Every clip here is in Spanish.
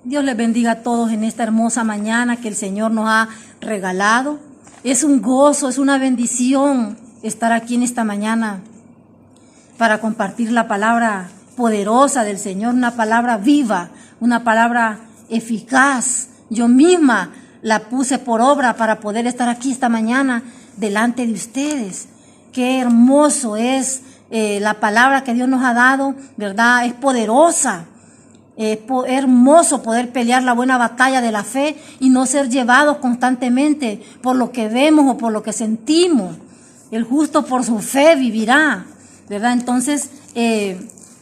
Dios les bendiga a todos en esta hermosa mañana que el Señor nos ha regalado. Es un gozo, es una bendición estar aquí en esta mañana para compartir la palabra poderosa del Señor, una palabra viva, una palabra eficaz. Yo misma la puse por obra para poder estar aquí esta mañana delante de ustedes. Qué hermoso es la palabra que Dios nos ha dado, ¿verdad? Es poderosa. Es hermoso poder pelear la buena batalla de la fe y no ser llevados constantemente por lo que vemos o por lo que sentimos. El justo por su fe vivirá, ¿verdad? Entonces,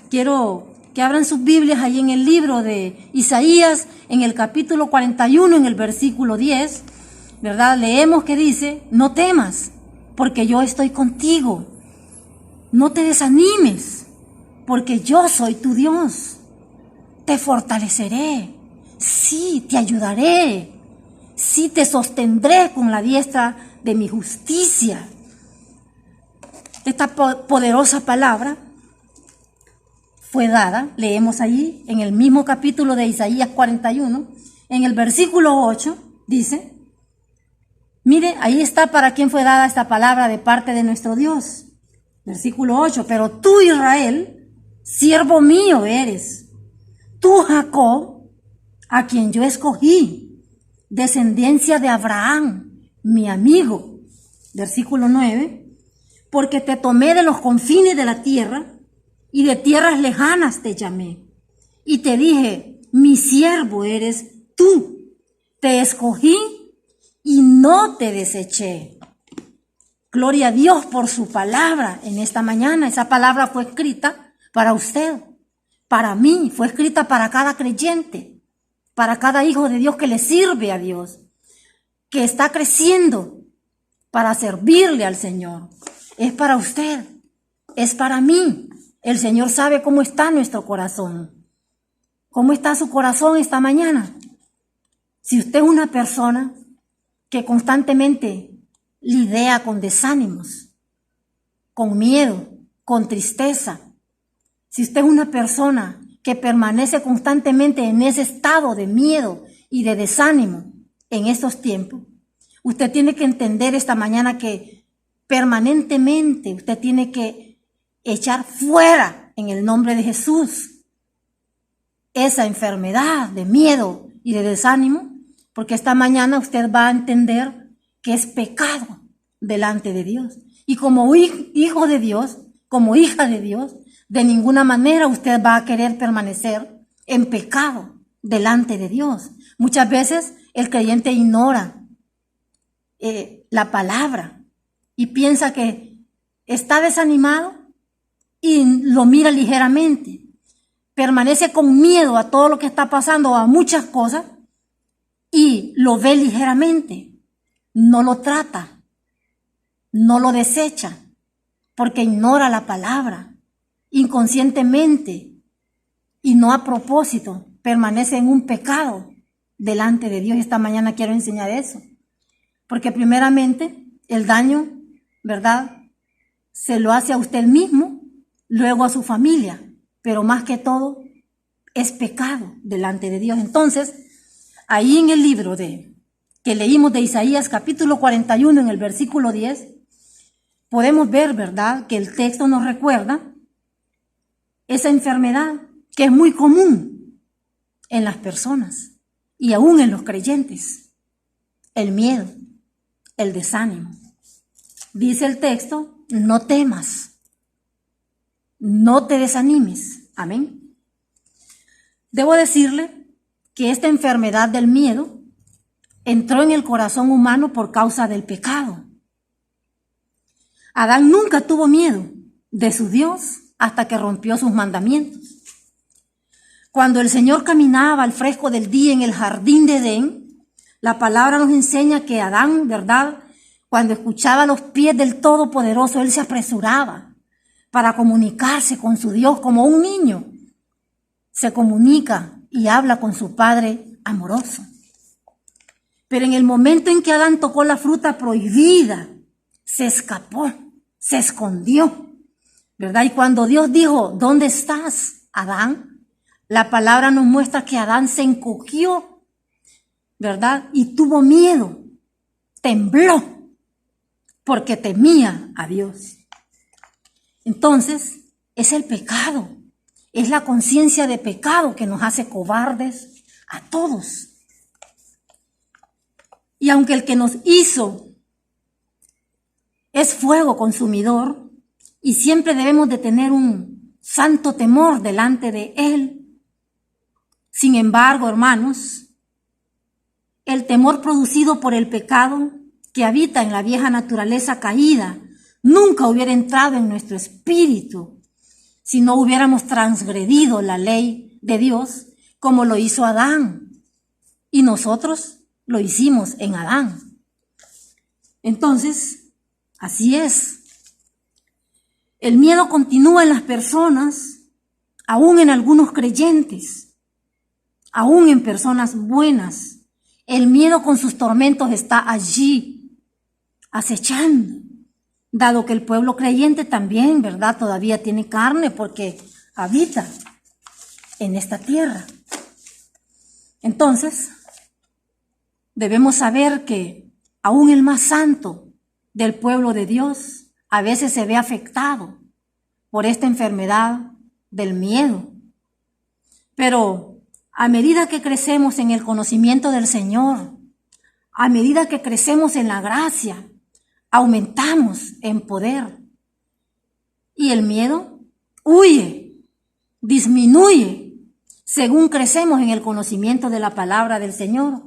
quiero que abran sus Biblias ahí en el libro de Isaías, en el capítulo 41, en el versículo 10, ¿verdad? Leemos que dice: no temas, porque yo estoy contigo. No te desanimes, porque yo soy tu Dios. Te fortaleceré, sí, te ayudaré, sí, te sostendré con la diestra de mi justicia. Esta poderosa palabra fue dada, leemos allí en el mismo capítulo de Isaías 41, en el versículo 8, dice: mire, ahí está para quién fue dada esta palabra de parte de nuestro Dios. Versículo 8, pero tú, Israel, siervo mío eres. Tú, Jacob, a quien yo escogí, descendencia de Abraham, mi amigo. Versículo 9, porque te tomé de los confines de la tierra y de tierras lejanas te llamé. Y te dije: mi siervo eres tú. Te escogí y no te deseché. Gloria a Dios por su palabra en esta mañana. Esa palabra fue escrita para usted. Para mí, fue escrita para cada creyente, para cada hijo de Dios que le sirve a Dios, que está creciendo para servirle al Señor. Es para usted, es para mí. El Señor sabe cómo está nuestro corazón. ¿Cómo está su corazón esta mañana? Si usted es una persona que constantemente lidia con desánimos, con miedo, con tristeza, si usted es una persona que permanece constantemente en ese estado de miedo y de desánimo en estos tiempos, usted tiene que entender esta mañana que permanentemente usted tiene que echar fuera en el nombre de Jesús esa enfermedad de miedo y de desánimo, porque esta mañana usted va a entender que es pecado delante de Dios. Y como hijo de Dios, como hija de Dios, de ninguna manera usted va a querer permanecer en pecado delante de Dios. Muchas veces el creyente ignora la palabra y piensa que está desanimado y lo mira ligeramente. Permanece con miedo a todo lo que está pasando, a muchas cosas, y lo ve ligeramente. No lo trata, no lo desecha, porque ignora la palabra. Inconscientemente y no a propósito, permanece en un pecado delante de Dios. Esta mañana quiero enseñar eso, porque primeramente el daño, ¿verdad?, se lo hace a usted mismo, luego a su familia, pero más que todo es pecado delante de Dios. Entonces, ahí en el libro que leímos de Isaías capítulo 41 en el versículo 10, podemos ver, ¿verdad?, que el texto nos recuerda esa enfermedad que es muy común en las personas y aún en los creyentes: el miedo, el desánimo. Dice el texto: no temas, no te desanimes. Amén. Debo decirle que esta enfermedad del miedo entró en el corazón humano por causa del pecado. Adán nunca tuvo miedo de su Dios hasta que rompió sus mandamientos. Cuando el Señor caminaba al fresco del día en el jardín de Edén, la palabra nos enseña que Adán, ¿verdad?, cuando escuchaba los pies del Todopoderoso, él se apresuraba para comunicarse con su Dios como un niño se comunica y habla con su Padre amoroso. Pero en el momento en que Adán tocó la fruta prohibida, se escapó, se escondió, ¿verdad? Y cuando Dios dijo: ¿dónde estás, Adán?, La palabra nos muestra que Adán se encogió, ¿verdad? Y tuvo miedo, tembló, porque temía a Dios. Entonces, es el pecado, es la conciencia de pecado que nos hace cobardes a todos. Y aunque el que nos hizo es fuego consumidor, y siempre debemos de tener un santo temor delante de Él, sin embargo, hermanos, el temor producido por el pecado que habita en la vieja naturaleza caída nunca hubiera entrado en nuestro espíritu si no hubiéramos transgredido la ley de Dios como lo hizo Adán. Y nosotros lo hicimos en Adán. Entonces, así es. El miedo continúa en las personas, aún en algunos creyentes, aún en personas buenas. El miedo con sus tormentos está allí, acechando, dado que el pueblo creyente también, ¿verdad?, todavía tiene carne porque habita en esta tierra. Entonces, debemos saber que aún el más santo del pueblo de Dios a veces se ve afectado por esta enfermedad del miedo. Pero a medida que crecemos en el conocimiento del Señor, a medida que crecemos en la gracia, aumentamos en poder. Y el miedo huye, disminuye, según crecemos en el conocimiento de la palabra del Señor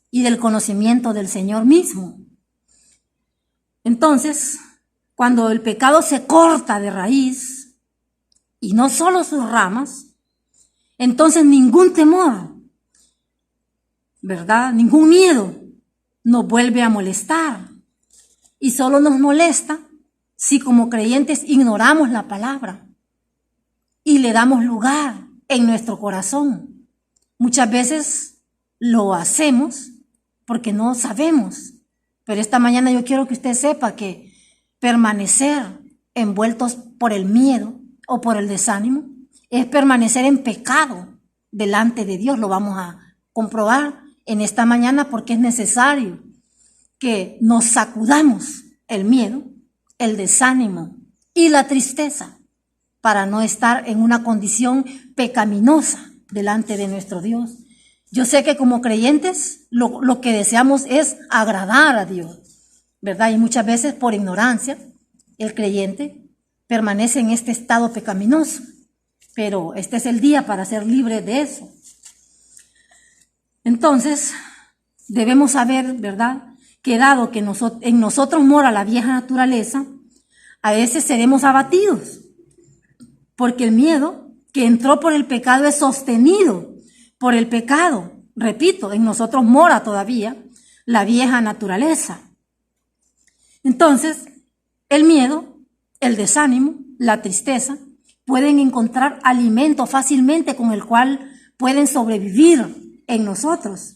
y del conocimiento del Señor mismo. Entonces, cuando el pecado se corta de raíz, y no solo sus ramas, entonces ningún temor, ¿verdad?, ningún miedo nos vuelve a molestar. Y solo nos molesta si como creyentes ignoramos la palabra y le damos lugar en nuestro corazón. Muchas veces lo hacemos porque no sabemos. Pero esta mañana yo quiero que usted sepa que permanecer envueltos por el miedo o por el desánimo es permanecer en pecado delante de Dios. Lo vamos a comprobar en esta mañana porque es necesario que nos sacudamos el miedo, el desánimo y la tristeza para no estar en una condición pecaminosa delante de nuestro Dios. Yo sé que como creyentes lo que deseamos es agradar a Dios, ¿verdad? Y muchas veces por ignorancia el creyente permanece en este estado pecaminoso. Pero este es el día para ser libre de eso. Entonces, debemos saber, ¿verdad?, que dado que en nosotros mora la vieja naturaleza, a veces seremos abatidos, porque el miedo que entró por el pecado es sostenido por el pecado. Repito, en nosotros mora todavía la vieja naturaleza. Entonces, el miedo, el desánimo, la tristeza, pueden encontrar alimento fácilmente con el cual pueden sobrevivir en nosotros.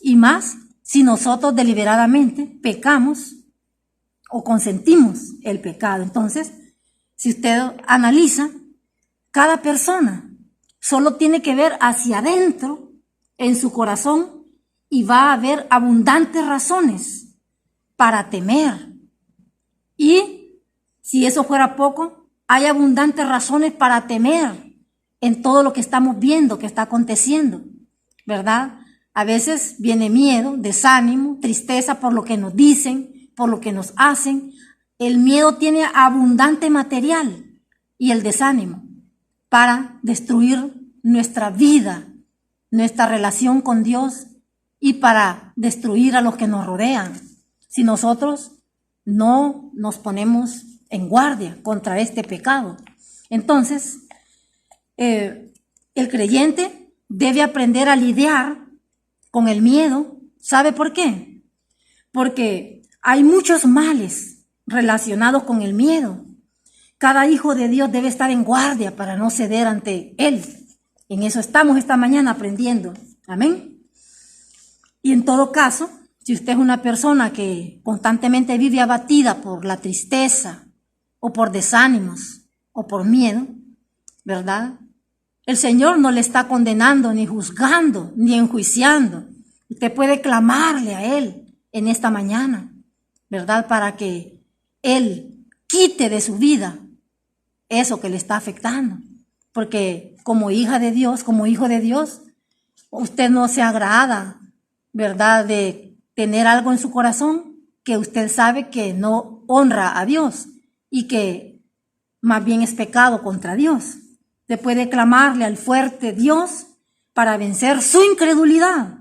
Y más si nosotros deliberadamente pecamos o consentimos el pecado. Entonces, si usted analiza, cada persona solo tiene que ver hacia adentro en su corazón y va a haber abundantes razones para temer. Y si eso fuera poco, hay abundantes razones para temer en todo lo que estamos viendo, que está aconteciendo, ¿verdad? A veces viene miedo, desánimo, tristeza por lo que nos dicen, por lo que nos hacen. El miedo tiene abundante material y el desánimo para destruir nuestra vida, nuestra relación con Dios y para destruir a los que nos rodean. Si nosotros no nos ponemos en guardia contra este pecado. Entonces, el creyente debe aprender a lidiar con el miedo. ¿Sabe por qué? Porque hay muchos males relacionados con el miedo. Cada hijo de Dios debe estar en guardia para no ceder ante él. En eso estamos esta mañana aprendiendo. Amén. Y en todo caso, si usted es una persona que constantemente vive abatida por la tristeza, o por desánimos, o por miedo, ¿verdad? El Señor no le está condenando, ni juzgando, ni enjuiciando. Usted puede clamarle a Él en esta mañana, ¿verdad? Para que Él quite de su vida eso que le está afectando. Porque como hija de Dios, como hijo de Dios, usted no se agrada, ¿verdad?, de tener algo en su corazón que usted sabe que no honra a Dios y que más bien es pecado contra Dios. Usted puede clamarle al fuerte Dios para vencer su incredulidad.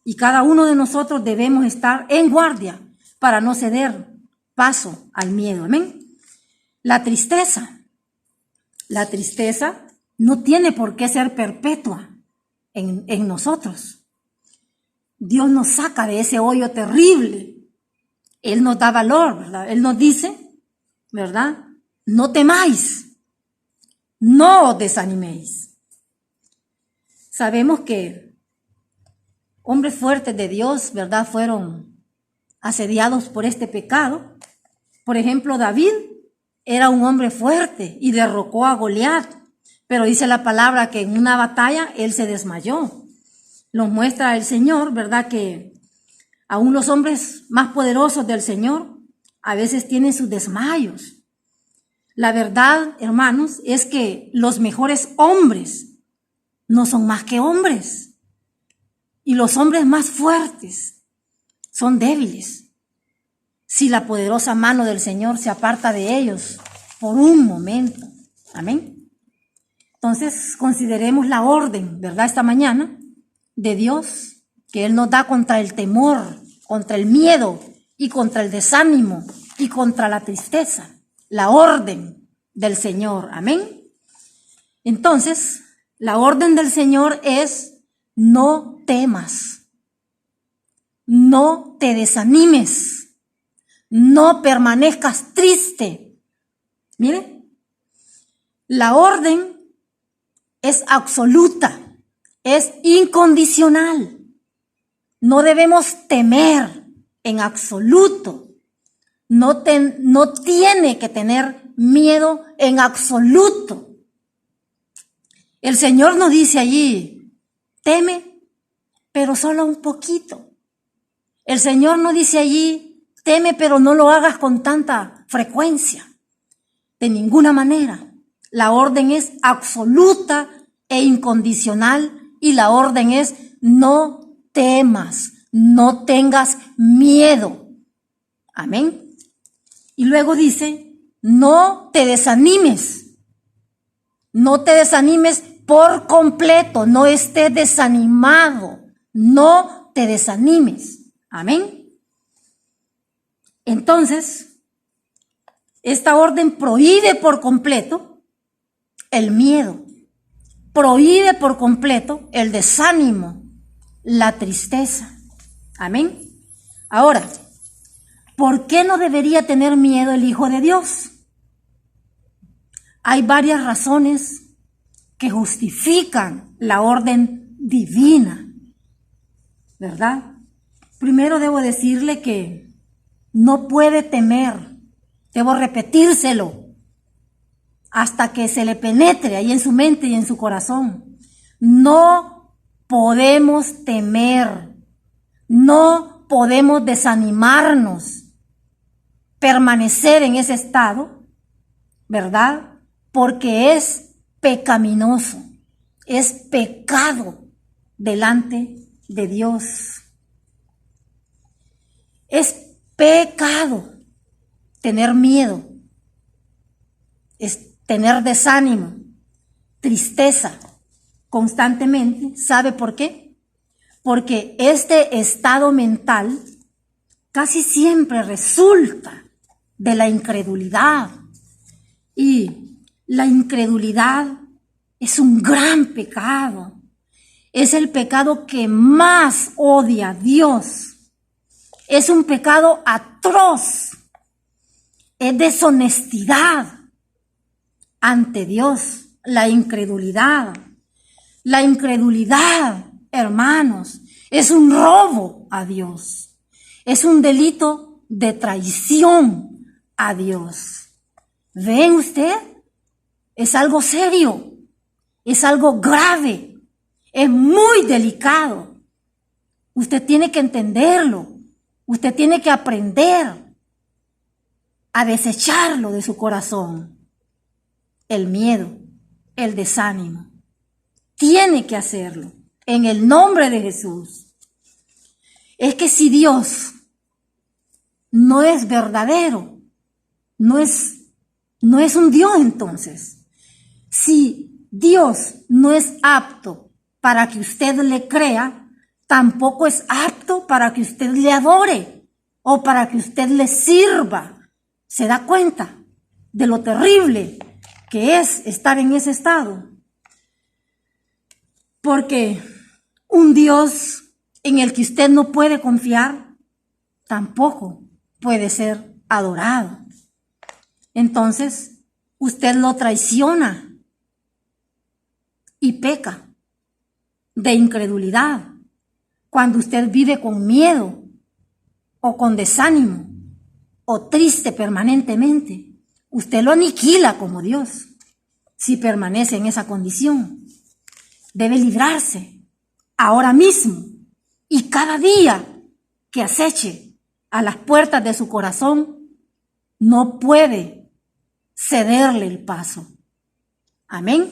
Y cada uno de nosotros debemos estar en guardia para no ceder paso al miedo. Amén. La tristeza no tiene por qué ser perpetua en nosotros. Dios nos saca de ese hoyo terrible. Él nos da valor, ¿verdad? Él nos dice, ¿verdad? No temáis, no os desaniméis. Sabemos que hombres fuertes de Dios, ¿verdad?, fueron asediados por este pecado. Por ejemplo, David era un hombre fuerte y derrocó a Goliat, pero dice la palabra que en una batalla él se desmayó. Nos muestra el Señor, ¿verdad?, que aún los hombres más poderosos del Señor a veces tienen sus desmayos. La verdad, hermanos, es que los mejores hombres no son más que hombres. Y los hombres más fuertes son débiles. Si la poderosa mano del Señor se aparta de ellos por un momento. Amén. Entonces, consideremos la orden, ¿verdad?, esta mañana de Dios, que Él nos da contra el temor, contra el miedo y contra el desánimo y contra la tristeza. La orden del Señor. Amén. Entonces, la orden del Señor es: no temas, no te desanimes, no permanezcas triste. Mire, la orden es absoluta, es incondicional. No debemos temer en absoluto. No tiene que tener miedo en absoluto. El Señor nos dice allí: teme, pero solo un poquito. El Señor nos dice allí: teme, pero no lo hagas con tanta frecuencia. De ninguna manera. La orden es absoluta e incondicional, y la orden es: no temas, no tengas miedo. Amén. Y luego dice: no te desanimes. No te desanimes por completo, no estés desanimado, no te desanimes. Amén. Entonces, esta orden prohíbe por completo el miedo, prohíbe por completo el desánimo, la tristeza. Amén. Ahora, ¿por qué no debería tener miedo el Hijo de Dios? Hay varias razones que justifican la orden divina, ¿verdad? Primero debo decirle que no puede temer. Debo repetírselo hasta que se le penetre ahí en su mente y en su corazón. No podemos temer, no podemos desanimarnos, permanecer en ese estado, ¿verdad? Porque es pecaminoso, es pecado delante de Dios. Es pecado tener miedo, es tener desánimo, tristeza constantemente. ¿Sabe por qué? Porque este estado mental casi siempre resulta de la incredulidad. Y la incredulidad es un gran pecado. Es el pecado que más odia Dios. Es un pecado atroz. Es deshonestidad ante Dios, la incredulidad. La incredulidad, hermanos, es un robo a Dios. Es un delito de traición a Dios. ¿Ven usted? Es algo serio. Es algo grave, es muy delicado. Usted tiene que entenderlo, usted tiene que aprender a desecharlo de su corazón. El miedo, el desánimo. Tiene que hacerlo en el nombre de Jesús. Es que si Dios no es verdadero, no es un Dios entonces. Si Dios no es apto para que usted le crea, tampoco es apto para que usted le adore o para que usted le sirva. ¿Se da cuenta de lo terrible que es estar en ese estado? Porque un Dios en el que usted no puede confiar, tampoco puede ser adorado. Entonces, usted lo traiciona y peca de incredulidad cuando usted vive con miedo o con desánimo o triste permanentemente. Usted lo aniquila como Dios si permanece en esa condición. Debe librarse ahora mismo y cada día que aceche a las puertas de su corazón, no puede cederle el paso. Amén.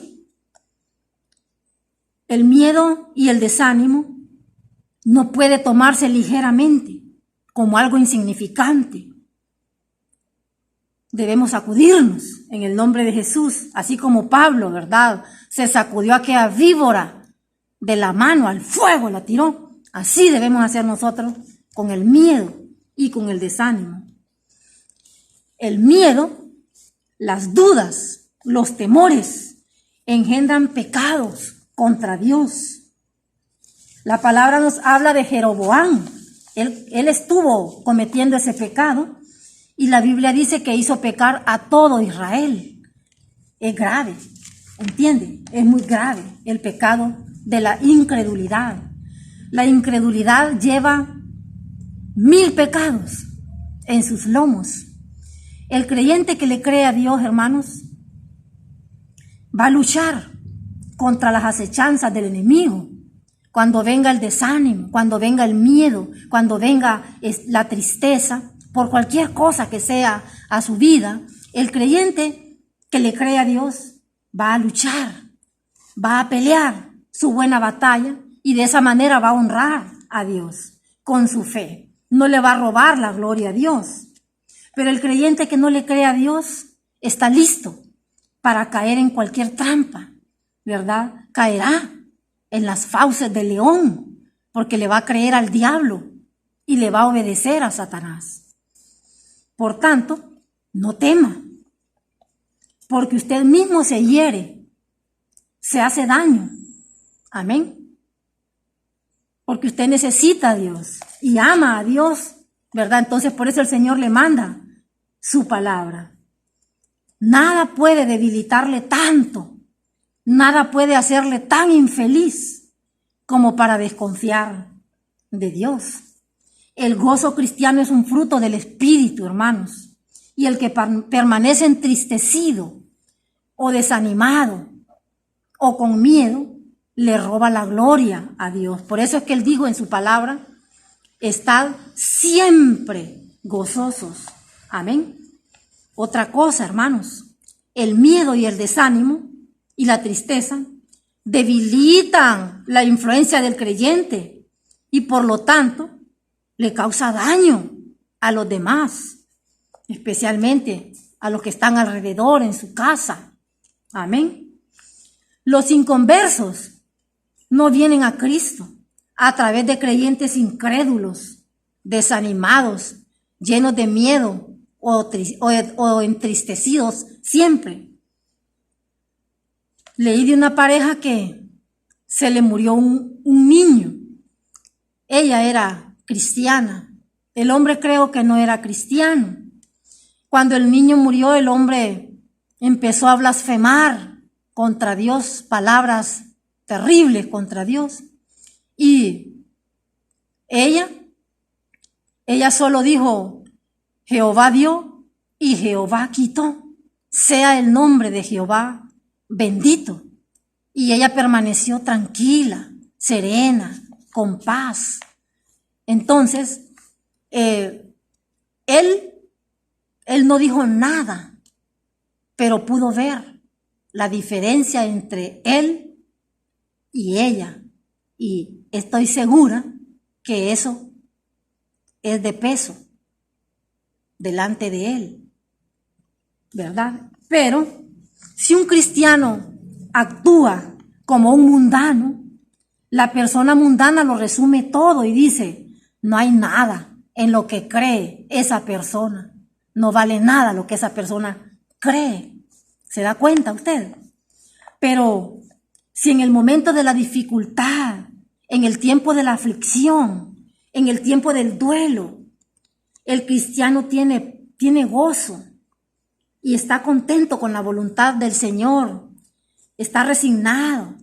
El miedo y el desánimo no puede tomarse ligeramente como algo insignificante. Debemos sacudirnos en el nombre de Jesús, así como Pablo, ¿verdad? Se sacudió aquella víbora de la mano, al fuego la tiró. Así debemos hacer nosotros con el miedo y con el desánimo. El miedo, las dudas, los temores engendran pecados contra Dios. La palabra nos habla de Jeroboam. Él estuvo cometiendo ese pecado y la Biblia dice que hizo pecar a todo Israel. Es grave, ¿entiende? Es muy grave el pecado de la incredulidad. La incredulidad lleva 1000 pecados en sus lomos. El creyente que le cree a Dios, hermanos, va a luchar contra las acechanzas del enemigo. Cuando venga el desánimo, cuando venga el miedo, cuando venga la tristeza, por cualquier cosa que sea a su vida, el creyente que le cree a Dios va a luchar, va a pelear su buena batalla y de esa manera va a honrar a Dios con su fe. No le va a robar la gloria a Dios. Pero el creyente que no le cree a Dios está listo para caer en cualquier trampa, ¿verdad? Caerá en las fauces del león, porque le va a creer al diablo y le va a obedecer a Satanás. Por tanto, no tema, porque usted mismo se hiere, se hace daño. Amén. Porque usted necesita a Dios y ama a Dios, ¿verdad? Entonces por eso el Señor le manda su palabra. Nada puede debilitarle tanto, nada puede hacerle tan infeliz como para desconfiar de Dios. El gozo cristiano es un fruto del Espíritu, hermanos. Y el que permanece entristecido o desanimado o con miedo, le roba la gloria a Dios. Por eso es que Él dijo en su palabra, estad siempre gozosos. Amén. Otra cosa, hermanos, el miedo y el desánimo y la tristeza debilitan la influencia del creyente y por lo tanto le causa daño a los demás, especialmente a los que están alrededor en su casa. Amén. Los inconversos no vienen a Cristo a través de creyentes incrédulos, desanimados, llenos de miedo o entristecidos siempre. Leí de una pareja que se le murió un niño. Ella era cristiana. El hombre creo que no era cristiano. Cuando el niño murió, el hombre empezó a blasfemar contra Dios, palabras terribles contra Dios. Y ella solo dijo, Jehová dio y Jehová quitó. Sea el nombre de Jehová bendito. y ella permaneció tranquila, serena, con paz. Entonces, él no dijo nada, pero pudo ver la diferencia entre él y ella. Y estoy segura que eso es de peso delante de él, ¿verdad? Pero si un cristiano actúa como un mundano, la persona mundana lo resume todo y dice, no hay nada en lo que cree esa persona. No vale nada lo que esa persona cree. ¿Se da cuenta usted? Pero si en el momento de la dificultad, en el tiempo de la aflicción, en el tiempo del duelo, el cristiano tiene gozo y está contento con la voluntad del Señor, está resignado,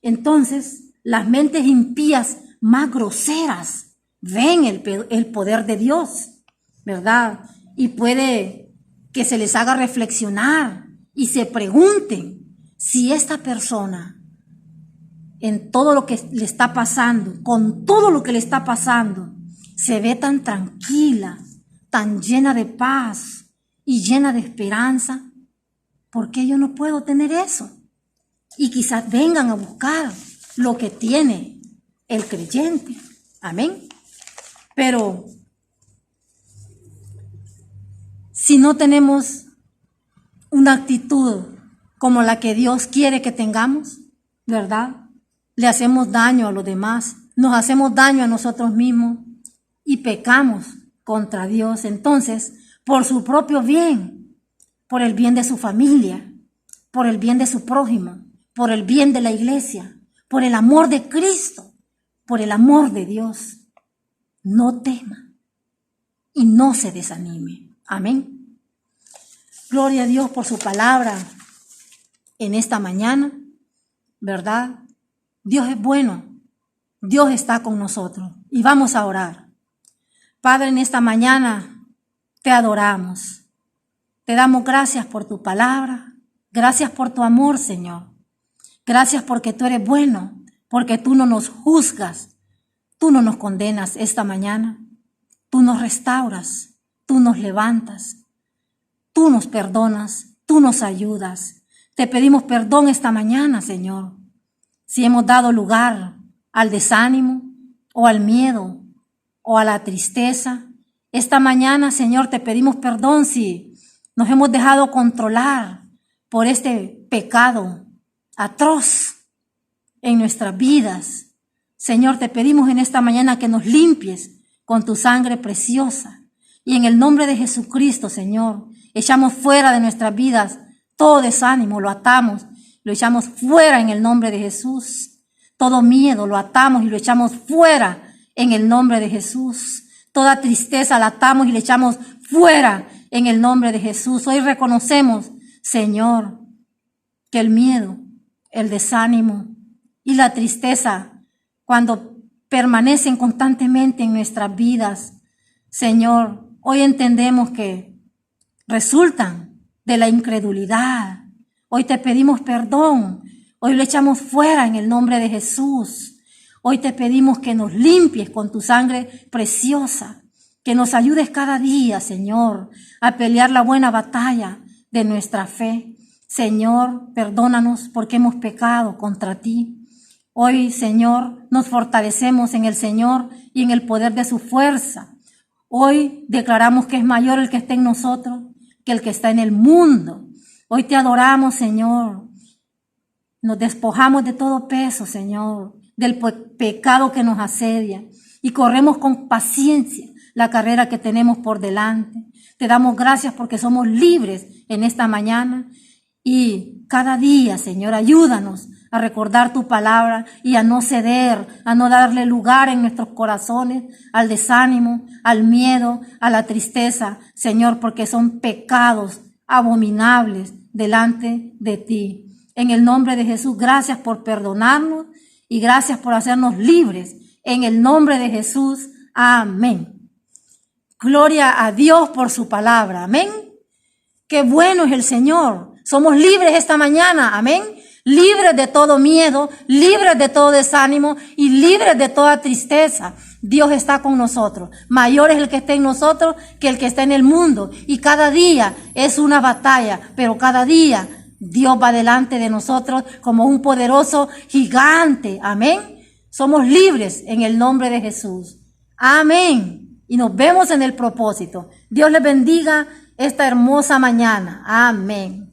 entonces las mentes impías más groseras ven el poder de Dios, ¿verdad? Y puede que se les haga reflexionar y se pregunten si esta persona, en todo lo que le está pasando, con todo lo que le está pasando, se ve tan tranquila, tan llena de paz y llena de esperanza. ¿Por qué yo no puedo tener eso? Y quizás vengan a buscar lo que tiene el creyente. Amén. Pero si no tenemos una actitud como la que Dios quiere que tengamos, ¿verdad? Le hacemos daño a los demás, nos hacemos daño a nosotros mismos y pecamos contra Dios. Entonces, por su propio bien, por el bien de su familia, por el bien de su prójimo, por el bien de la iglesia, por el amor de Cristo, por el amor de Dios, no tema y no se desanime. Amén. Gloria a Dios por su palabra en esta mañana, ¿verdad? Dios es bueno, Dios está con nosotros y vamos a orar. Padre, en esta mañana te adoramos, te damos gracias por tu palabra, gracias por tu amor, Señor. Gracias porque tú eres bueno, porque tú no nos juzgas, tú no nos condenas esta mañana, tú nos restauras, tú nos levantas, tú nos perdonas, tú nos ayudas. Te pedimos perdón esta mañana, Señor, si hemos dado lugar al desánimo o al miedo o a la tristeza. Esta mañana, Señor, te pedimos perdón si nos hemos dejado controlar por este pecado atroz en nuestras vidas. Señor, te pedimos en esta mañana que nos limpies con tu sangre preciosa. Y en el nombre de Jesucristo, Señor, echamos fuera de nuestras vidas todo desánimo, lo atamos, lo echamos fuera en el nombre de Jesús. Todo miedo lo atamos y lo echamos fuera en el nombre de Jesús. Toda tristeza la atamos y le echamos fuera en el nombre de Jesús. Hoy reconocemos, Señor, que el miedo, el desánimo y la tristeza, cuando permanecen constantemente en nuestras vidas, Señor, hoy entendemos que resultan de la incredulidad. Hoy te pedimos perdón, hoy lo echamos fuera en el nombre de Jesús. Hoy te pedimos que nos limpies con tu sangre preciosa, que nos ayudes cada día, Señor, a pelear la buena batalla de nuestra fe. Señor, perdónanos porque hemos pecado contra ti. Hoy, Señor, nos fortalecemos en el Señor y en el poder de su fuerza. Hoy declaramos que es mayor el que está en nosotros que el que está en el mundo. Hoy te adoramos, Señor. Nos despojamos de todo peso, Señor, del pecado que nos asedia y corremos con paciencia la carrera que tenemos por delante. Te damos gracias porque somos libres en esta mañana y cada día, Señor, ayúdanos a recordar tu palabra y a no ceder, a no darle lugar en nuestros corazones al desánimo, al miedo, a la tristeza, Señor, porque son pecados abominables delante de ti. En el nombre de Jesús, gracias por perdonarnos y gracias por hacernos libres. En el nombre de Jesús, amén. Gloria a Dios por su palabra, amén. Qué bueno es el Señor. Somos libres esta mañana, amén. libres de todo miedo, libres de todo desánimo y libres de toda tristeza. Dios está con nosotros. Mayor es el que está en nosotros que el que está en el mundo. Y cada día es una batalla, pero cada día Dios va delante de nosotros como un poderoso gigante. Amén. Somos libres en el nombre de Jesús. Amén. Y nos vemos en el propósito. Dios les bendiga esta hermosa mañana. Amén.